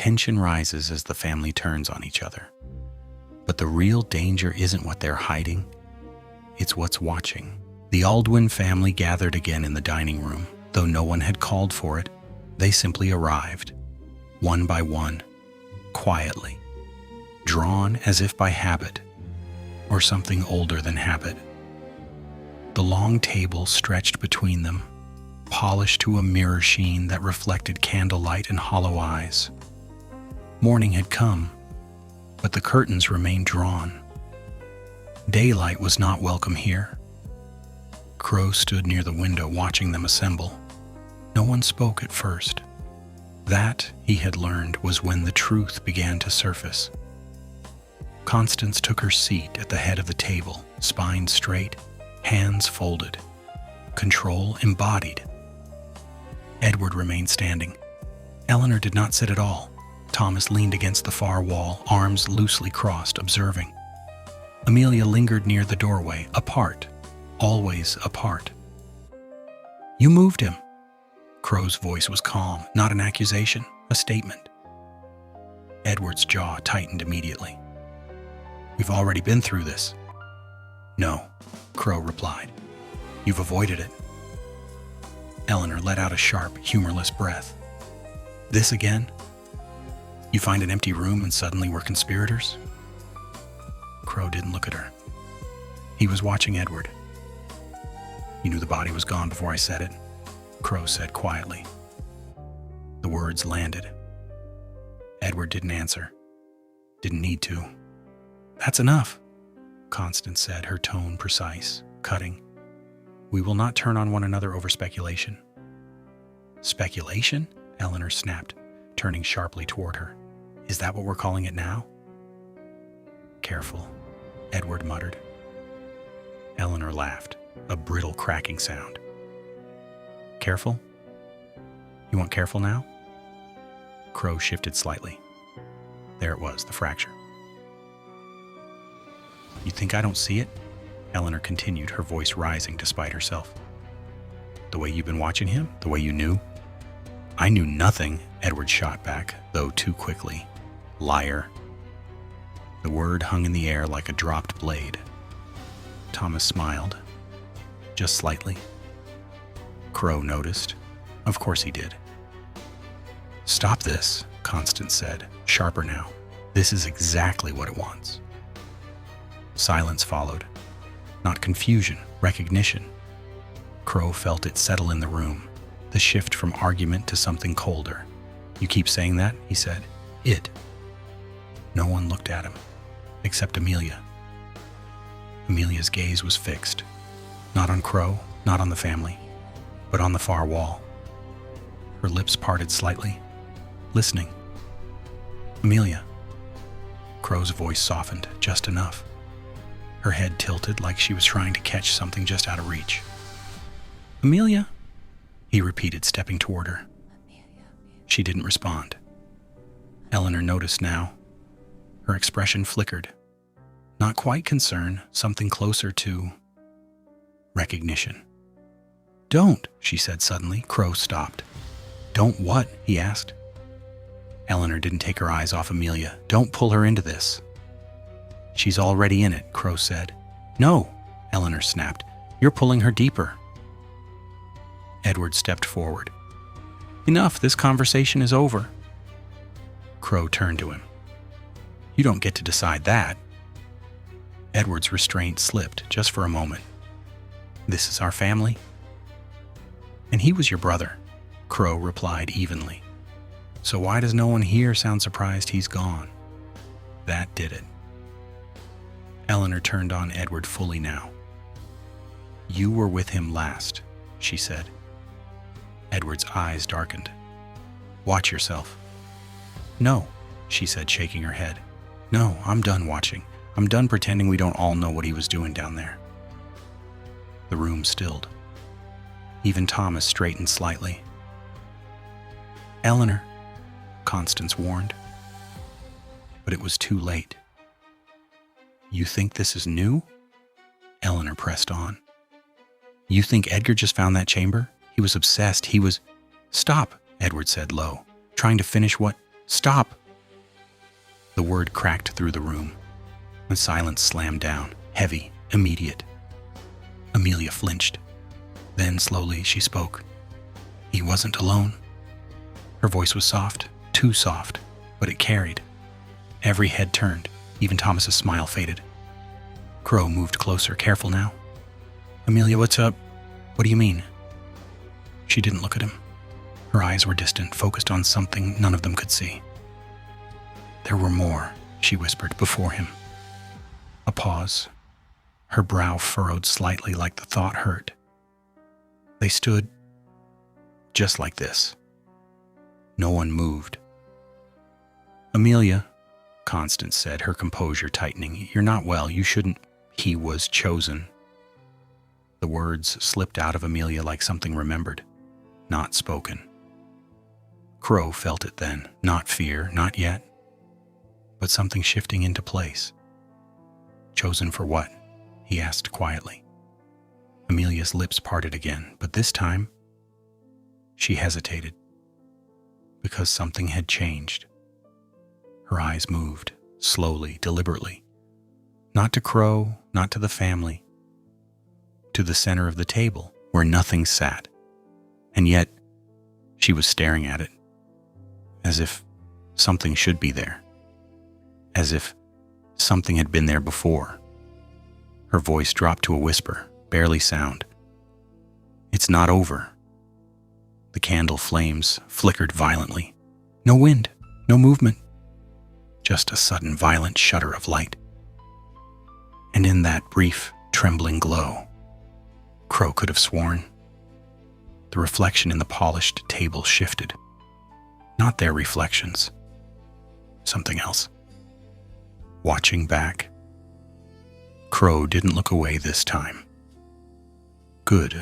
Tension rises as the family turns on each other. But the real danger isn't what they're hiding, it's what's watching. The Aldwyn family gathered again in the dining room. Though no one had called for it, they simply arrived, one by one, quietly, drawn as if by habit, or something older than habit. The long table stretched between them, polished to a mirror sheen that reflected candlelight and hollow eyes. Morning had come, but the curtains remained drawn. Daylight was not welcome here. Crow stood near the window watching them assemble. No one spoke at first. That, he had learned, was when the truth began to surface. Constance took her seat at the head of the table, spine straight, hands folded, control embodied. Edward remained standing. Eleanor did not sit at all. Thomas leaned against the far wall, arms loosely crossed, observing. Amelia lingered near the doorway, apart, always apart. "You moved him." Crow's voice was calm, not an accusation, a statement. Edward's jaw tightened immediately. "We've already been through this." "No," Crow replied. "You've avoided it." Eleanor let out a sharp, humorless breath. "This again? You find an empty room and suddenly we're conspirators?" Crow didn't look at her. He was watching Edward. "You knew the body was gone before I said it," Crow said quietly. The words landed. Edward didn't answer. Didn't need to. "That's enough," Constance said, her tone precise, cutting. "We will not turn on one another over speculation." "Speculation?" Eleanor snapped, turning sharply toward her. "Is that what we're calling it now?" "Careful," Edward muttered. Eleanor laughed, a brittle cracking sound. "Careful? You want careful now?" Crow shifted slightly. There it was, the fracture. "You think I don't see it?" Eleanor continued, her voice rising despite herself. "The way you've been watching him? The way you knew?" "I knew nothing," Edward shot back, though too quickly. "Liar." The word hung in the air like a dropped blade. Thomas smiled, just slightly. Crow noticed. Of course he did. "Stop this," Constance said, sharper now. "This is exactly what it wants." Silence followed. Not confusion, recognition. Crow felt it settle in the room, the shift from argument to something colder. "You keep saying that," he said. "It." No one looked at him, except Amelia. Amelia's gaze was fixed, not on Crow, not on the family, but on the far wall. Her lips parted slightly, listening. "Amelia." Crow's voice softened just enough. Her head tilted like she was trying to catch something just out of reach. "Amelia," he repeated, stepping toward her. She didn't respond. Eleanor noticed now. Her expression flickered. Not quite concern, something closer to recognition. "Don't," she said suddenly. Crow stopped. "Don't what?" he asked. Eleanor didn't take her eyes off Amelia. "Don't pull her into this." "She's already in it," Crow said. "No," Eleanor snapped. "You're pulling her deeper." Edward stepped forward. "Enough, this conversation is over." Crow turned to him. "You don't get to decide that." Edward's restraint slipped just for a moment. "This is our family." "And he was your brother," Crow replied evenly. "So why does no one here sound surprised he's gone?" That did it. Eleanor turned on Edward fully now. "You were with him last," she said. Edward's eyes darkened. "Watch yourself." "No," she said, shaking her head. "No, I'm done watching. I'm done pretending we don't all know what he was doing down there." The room stilled. Even Thomas straightened slightly. "Eleanor," Constance warned. But it was too late. "You think this is new?" Eleanor pressed on. "You think Edgar just found that chamber? He was obsessed. He was—" "Stop," Edward said low, trying to finish what Stop! The word cracked through the room. The silence slammed down, heavy, immediate. Amelia flinched. Then, slowly, she spoke. He wasn't alone. Her voice was soft, too soft, but it carried. Every head turned. Even Thomas's smile faded. Crow moved closer. Careful now. Amelia, what's up? What do you mean? She didn't look at him. Her eyes were distant, focused on something none of them could see. There were more, she whispered before him. A pause. Her brow furrowed slightly like the thought hurt. They stood just like this. No one moved. Amelia, Constance said, her composure tightening, you're not well. You shouldn't. He was chosen. The words slipped out of Amelia like something remembered, not spoken. Crow felt it then, not fear, not yet, but something shifting into place. Chosen for what? He asked quietly. Amelia's lips parted again, but this time she hesitated because something had changed. Her eyes moved, slowly, deliberately, not to Crow, not to the family, to the center of the table where nothing sat. And yet she was staring at it, as if something should be there, as if something had been there before. Her voice dropped to a whisper, barely sound. It's not over. The candle flames flickered violently. No wind, no movement, just a sudden violent shudder of light. And in that brief, trembling glow, Crow could have sworn the reflection in the polished table shifted. Not their reflections, something else. Watching back, Crow didn't look away this time. Good,